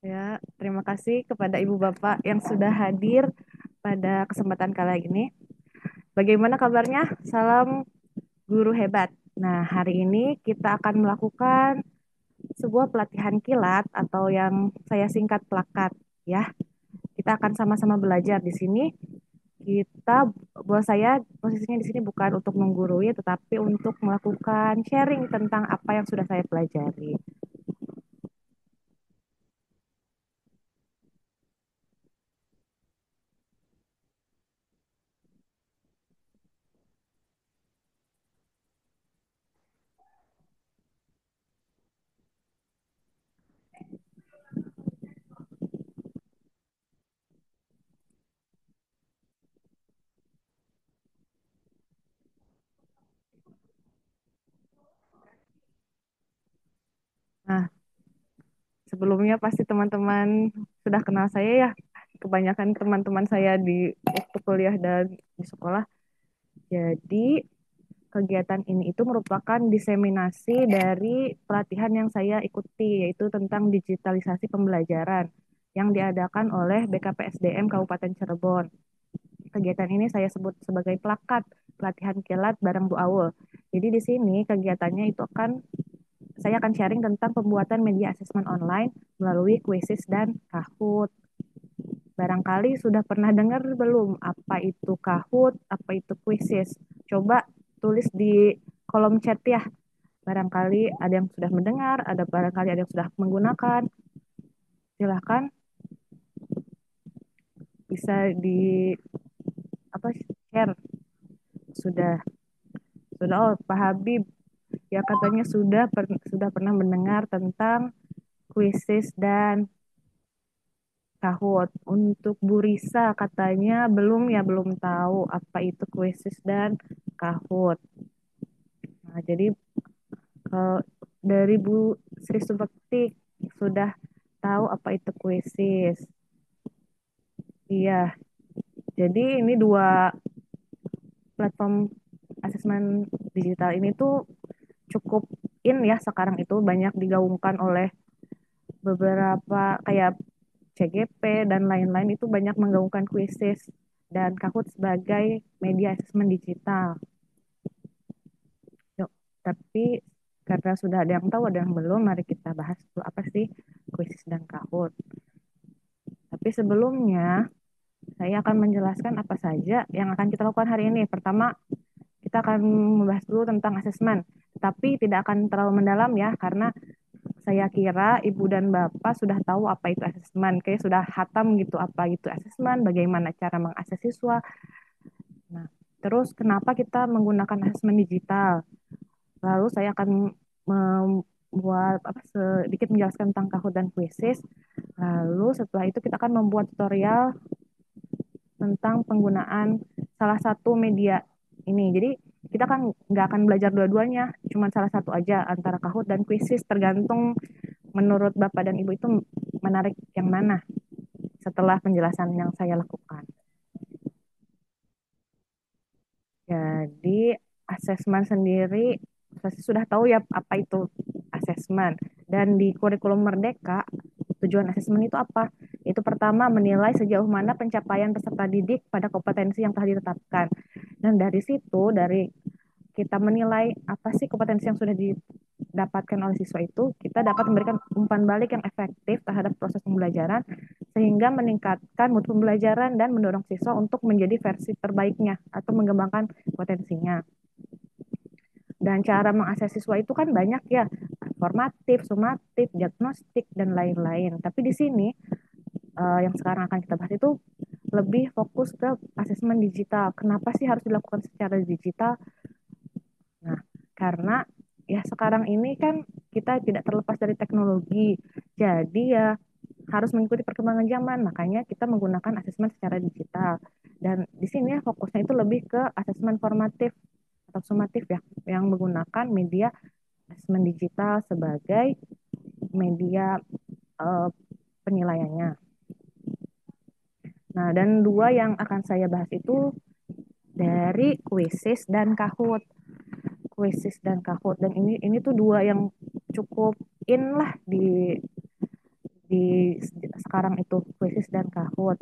Ya, terima kasih kepada Ibu Bapak yang sudah hadir pada kesempatan kali ini. Bagaimana kabarnya? Salam guru hebat. Nah, hari ini kita akan melakukan sebuah pelatihan kilat atau yang saya singkat plakat ya. Kita akan sama-sama belajar di sini. Kita Buat saya posisinya di sini bukan untuk menggurui tetapi untuk melakukan sharing tentang apa yang sudah saya pelajari. Nah, sebelumnya pasti teman-teman sudah kenal saya ya. Kebanyakan teman-teman saya di waktu kuliah dan di sekolah. Jadi, kegiatan ini itu merupakan diseminasi dari pelatihan yang saya ikuti, yaitu tentang digitalisasi pembelajaran yang diadakan oleh BKPSDM Kabupaten Cirebon. Kegiatan ini saya sebut sebagai plakat pelatihan kilat bareng Bu Awul. Jadi di sini kegiatannya itu saya akan sharing tentang pembuatan media asesmen online melalui Quizzes dan Kahoot. Barangkali sudah pernah dengar belum apa itu Kahoot, apa itu Quizzes? Coba tulis di kolom chat ya. Barangkali ada yang sudah mendengar, ada barangkali ada yang sudah menggunakan. Silahkan bisa di apa share. Sudah, sudah. Oh, Pak Habib ya katanya sudah pernah mendengar tentang Quizzes dan Kahoot. Untuk Bu Risa katanya belum tahu apa itu Quizzes dan Kahoot. Nah, jadi kalau dari Bu Sri Subekti sudah tahu apa itu Quizzes. Iya, jadi ini dua platform asesmen digital ini tuh cukup in ya sekarang itu banyak digaungkan oleh beberapa kayak CGP dan lain-lain itu banyak menggaungkan Quizzes dan Kahoot sebagai media asesmen digital. Yuk, tapi karena sudah ada yang tahu, ada yang belum, mari kita bahas dulu apa sih Quizzes dan Kahoot. Tapi sebelumnya, saya akan menjelaskan apa saja yang akan kita lakukan hari ini. Pertama, kita akan membahas dulu tentang asesmen, tapi tidak akan terlalu mendalam ya, karena saya kira Ibu dan Bapak sudah tahu apa itu asesmen, kayak sudah hatam gitu apa itu asesmen, bagaimana cara mengakses siswa. Nah, terus kenapa kita menggunakan asesmen digital? Lalu saya akan membuat sedikit menjelaskan tentang Kahoot dan Quizzes. Lalu setelah itu kita akan membuat tutorial tentang penggunaan salah satu media ini. Jadi kita kan nggak akan belajar dua-duanya, cuma salah satu aja antara Kahoot dan Quizzes, tergantung menurut Bapak dan Ibu itu menarik yang mana setelah penjelasan yang saya lakukan. Jadi asesmen sendiri pasti sudah tahu ya apa itu asesmen. Dan di kurikulum Merdeka, tujuan asesmen itu apa? Itu pertama menilai sejauh mana pencapaian peserta didik pada kompetensi yang telah ditetapkan. Dan dari situ, dari kita menilai apa sih kompetensi yang sudah didapatkan oleh siswa itu, kita dapat memberikan umpan balik yang efektif terhadap proses pembelajaran sehingga meningkatkan mutu pembelajaran dan mendorong siswa untuk menjadi versi terbaiknya atau mengembangkan potensinya. Dan cara mengakses siswa itu kan banyak ya, formatif, sumatif, diagnostik, dan lain-lain. Tapi di sini yang sekarang akan kita bahas itu lebih fokus ke asesmen digital. Kenapa sih harus dilakukan secara digital? Nah, karena ya sekarang ini kan kita tidak terlepas dari teknologi. Jadi ya harus mengikuti perkembangan zaman. Makanya kita menggunakan asesmen secara digital. Dan di sini ya fokusnya itu lebih ke asesmen formatif atau sumatif ya, yang menggunakan media asesmen digital sebagai media uh, penilaiannya. Nah, dan dua yang akan saya bahas itu dari Quizzes dan Kahoot. Quizzes dan Kahoot, dan ini tuh dua yang cukup in lah di sekarang itu, Quizzes dan Kahoot.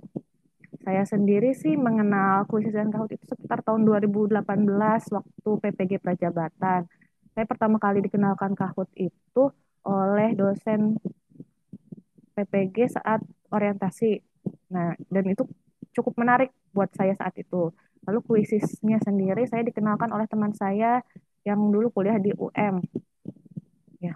Saya sendiri sih mengenal Quizzes dan Kahoot itu sekitar tahun 2018 waktu PPG Prajabatan. Saya pertama kali dikenalkan Kahoot itu oleh dosen PPG saat orientasi. Nah, dan itu cukup menarik buat saya saat itu. Lalu kuisisnya sendiri saya dikenalkan oleh teman saya yang dulu kuliah di UM. Ya,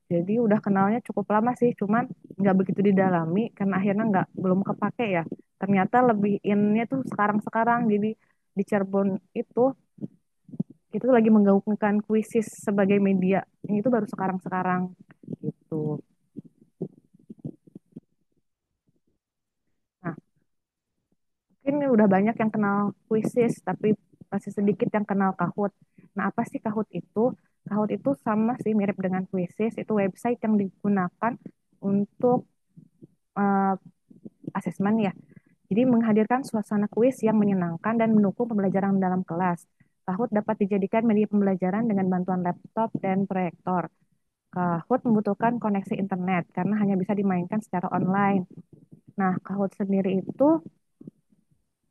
jadi udah kenalnya cukup lama sih, cuman nggak begitu didalami karena akhirnya nggak belum kepake ya. Ternyata lebih innya tuh sekarang-sekarang. Jadi di Cirebon itu lagi menggaungkan kuisis sebagai media. Ini tuh baru sekarang-sekarang gitu. Nah, mungkin udah banyak yang kenal Quizizz, tapi masih sedikit yang kenal Kahoot. Nah, apa sih Kahoot itu? Kahoot itu sama sih, mirip dengan Quizizz. Itu website yang digunakan untuk uh, asesmen ya. Jadi menghadirkan suasana kuis yang menyenangkan dan mendukung pembelajaran dalam kelas. Kahoot dapat dijadikan media pembelajaran dengan bantuan laptop dan proyektor. Kahoot membutuhkan koneksi internet karena hanya bisa dimainkan secara online. Nah, Kahoot sendiri itu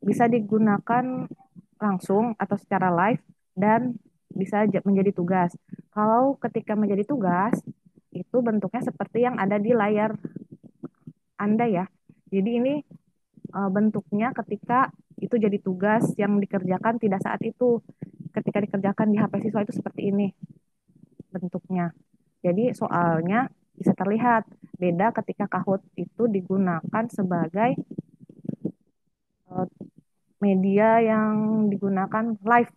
bisa digunakan langsung atau secara live dan bisa menjadi tugas. Kalau ketika menjadi tugas, itu bentuknya seperti yang ada di layar Anda ya. Jadi ini bentuknya ketika itu jadi tugas yang dikerjakan tidak saat itu. Ketika dikerjakan di HP siswa itu seperti ini bentuknya. Jadi soalnya bisa terlihat beda ketika Kahoot itu digunakan sebagai eh, media yang digunakan live.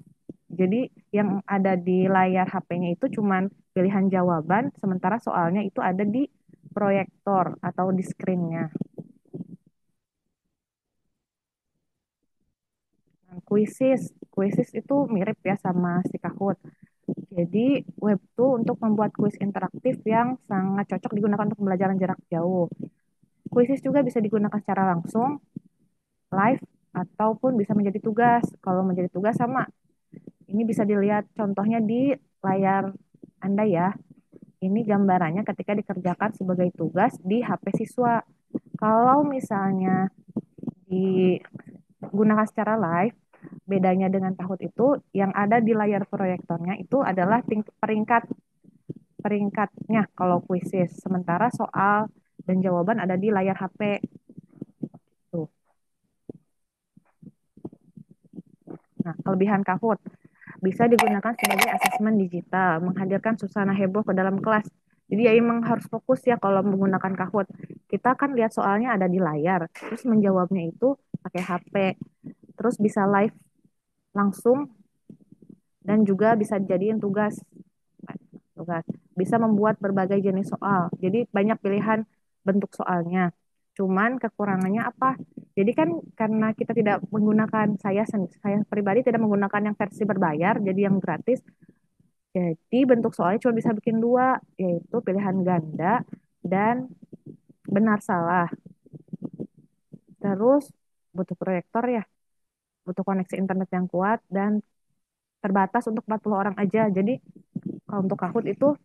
Jadi yang ada di layar HP-nya itu cuman pilihan jawaban, sementara soalnya itu ada di proyektor atau di screen-nya. Nah, Quizzes itu mirip ya sama si Kahoot. Jadi web tuh untuk membuat kuis interaktif yang sangat cocok digunakan untuk pembelajaran jarak jauh. Quizzes juga bisa digunakan secara langsung, live, ataupun bisa menjadi tugas. Kalau menjadi tugas sama, ini bisa dilihat contohnya di layar Anda ya. Ini gambarannya ketika dikerjakan sebagai tugas di HP siswa. Kalau misalnya digunakan secara live, bedanya dengan Kahoot itu yang ada di layar proyektornya itu adalah peringkat peringkatnya kalau kuisis. Sementara soal dan jawaban ada di layar HP. Tuh. Nah, kelebihan Kahoot bisa digunakan sebagai asesmen digital, menghadirkan suasana heboh ke dalam kelas. Jadi ya emang harus fokus ya kalau menggunakan Kahoot. Kita kan lihat soalnya ada di layar, terus menjawabnya itu pakai HP, terus bisa live langsung dan juga bisa dijadiin tugas. Tugas. Bisa membuat berbagai jenis soal. Jadi banyak pilihan bentuk soalnya. Cuman kekurangannya apa? Jadi kan karena kita tidak menggunakan saya pribadi tidak menggunakan yang versi berbayar, jadi yang gratis. Jadi bentuk soalnya cuma bisa bikin dua, yaitu pilihan ganda dan benar salah. Terus butuh proyektor ya, butuh koneksi internet yang kuat dan terbatas untuk 40 orang aja. Jadi kalau untuk Kahoot itu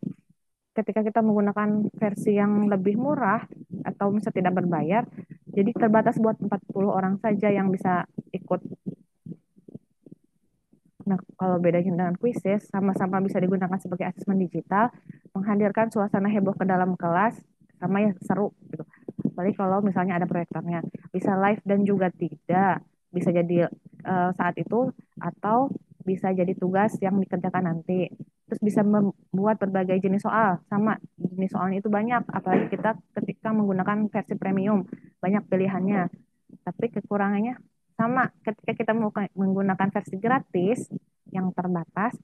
ketika kita menggunakan versi yang lebih murah atau misalnya tidak berbayar, jadi terbatas buat 40 orang saja yang bisa ikut. Nah, kalau bedanya dengan Quizzes, sama-sama bisa digunakan sebagai asesmen digital, menghadirkan suasana heboh ke dalam kelas, sama ya seru gitu. Apalagi kalau misalnya ada proyektornya, bisa live dan juga tidak, bisa jadi saat itu atau bisa jadi tugas yang dikerjakan nanti. Terus bisa membuat berbagai jenis soal, sama jenis soalnya itu banyak, apalagi kita ketika menggunakan versi premium, banyak pilihannya. Tapi kekurangannya sama ketika kita menggunakan versi gratis yang terbatas,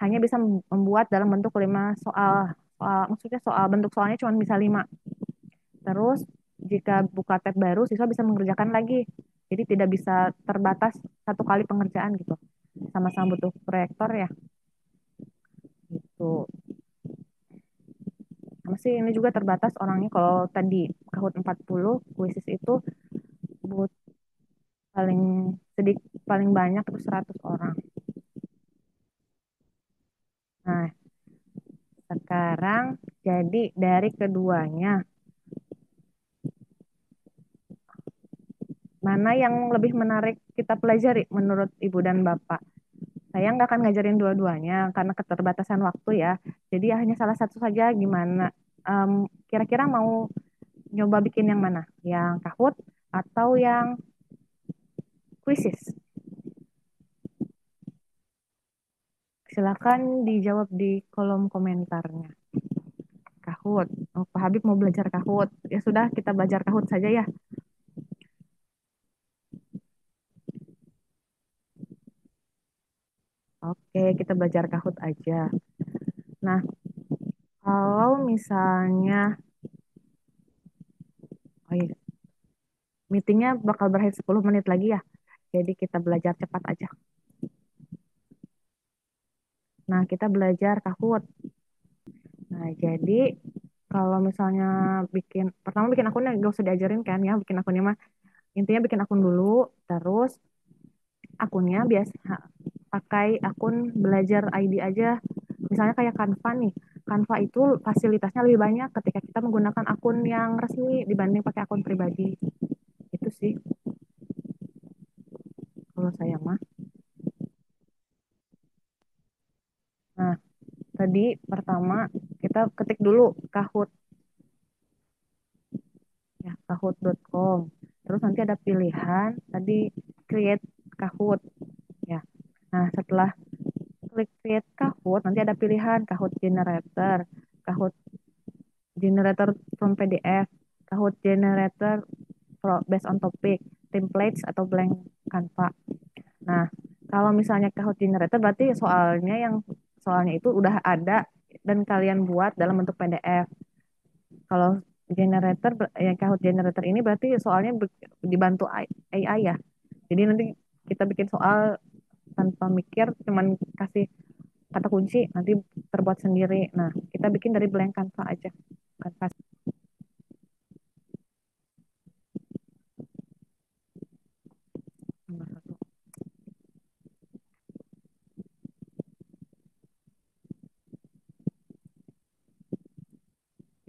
hanya bisa membuat dalam bentuk 5 soal. Maksudnya soal bentuk soalnya cuma bisa 5. Terus jika buka tab baru, siswa bisa mengerjakan lagi. Jadi tidak bisa terbatas satu kali pengerjaan gitu. Sama-sama butuh proyektor ya. Gitu. Masih ini juga terbatas orangnya. Kalau tadi Kahoot 40, Quizzes itu but paling sedikit paling banyak itu 100 orang. Nah, sekarang jadi dari keduanya, mana yang lebih menarik kita pelajari menurut Ibu dan Bapak? Saya nggak akan ngajarin dua-duanya karena keterbatasan waktu ya. Jadi hanya salah satu saja gimana. Kira-kira mau nyoba bikin yang mana? Yang Kahoot atau yang Quizzes? Silakan dijawab di kolom komentarnya. Kahoot. Oh, Pak Habib mau belajar Kahoot. Ya sudah, kita belajar Kahoot saja ya. Oke, kita belajar Kahoot aja. Nah, kalau misalnya, oh iya, meetingnya bakal berakhir 10 menit lagi ya. Jadi kita belajar cepat aja. Nah, kita belajar Kahoot. Nah, jadi kalau misalnya pertama bikin akunnya gak usah diajarin kan ya, bikin akunnya mah. Intinya bikin akun dulu, terus akunnya biasa pakai akun belajar ID aja. Misalnya kayak Canva nih. Canva itu fasilitasnya lebih banyak ketika kita menggunakan akun yang resmi dibanding pakai akun pribadi. Itu sih kalau saya mah. Nah, tadi pertama kita ketik dulu Kahoot ya, kahoot.com. Terus nanti ada pilihan tadi create Kahoot ya. Nah, setelah klik create Kahoot, nanti ada pilihan Kahoot generator, Kahoot generator from PDF, Kahoot generator based on topic, templates atau blank Canva. Nah, kalau misalnya Kahoot generator berarti soalnya itu udah ada dan kalian buat dalam bentuk PDF. Kalau Kahoot generator ini berarti soalnya dibantu AI ya. Jadi nanti kita bikin soal tanpa mikir, cuman kasih kata kunci, nanti terbuat sendiri. Nah, kita bikin dari blank Canva aja. Canva nomor satu.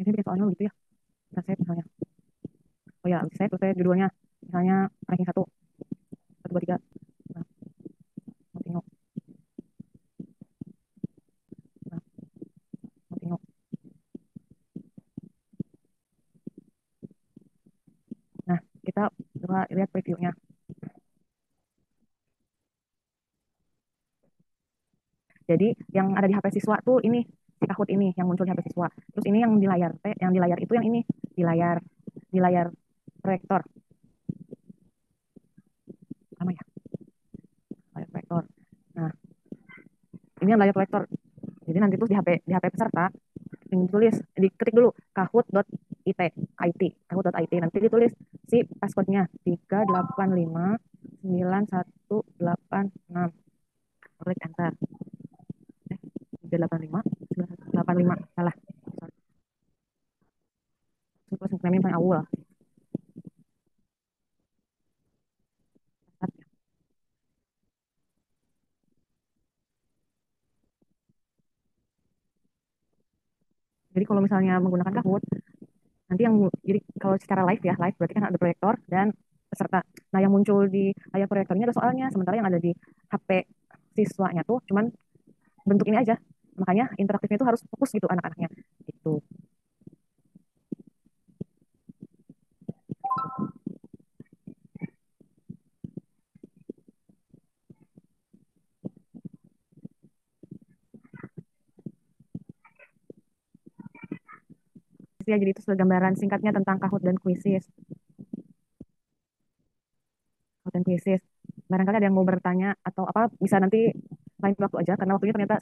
Ini bikin soalnya gitu ya. Kita save misalnya. Oh ya, save terus saya judulnya. Misalnya ranking satu, satu, dua, tiga. Nah, continue. Nah, continue. Nah, kita coba lihat previewnya. Jadi yang ada di HP siswa tuh ini si Kahoot ini yang muncul di HP siswa. Terus ini yang di layar, yang di layar itu yang ini di layar proyektor. Sama ya, layar proyektor. Nah, ini yang layar proyektor. Jadi nanti tuh di HP peserta ditulis, diketik dulu kahoot.it, kahoot.it. Nanti ditulis si passwordnya 3859186. Klik enter. 385 salah. Terus klaimnya yang awal. Jadi kalau misalnya menggunakan Kahoot, nanti jadi kalau secara live ya, live berarti kan ada proyektor dan peserta. Nah, yang muncul di layar proyektornya ada soalnya, sementara yang ada di HP siswanya tuh cuman bentuk ini aja. Makanya interaktifnya itu harus fokus gitu anak-anaknya. Gitu. Ya, jadi itu gambaran singkatnya tentang Kahoot dan Quizzes. Kahoot dan Quizzes. Barangkali ada yang mau bertanya atau apa bisa nanti lain waktu aja karena waktunya ternyata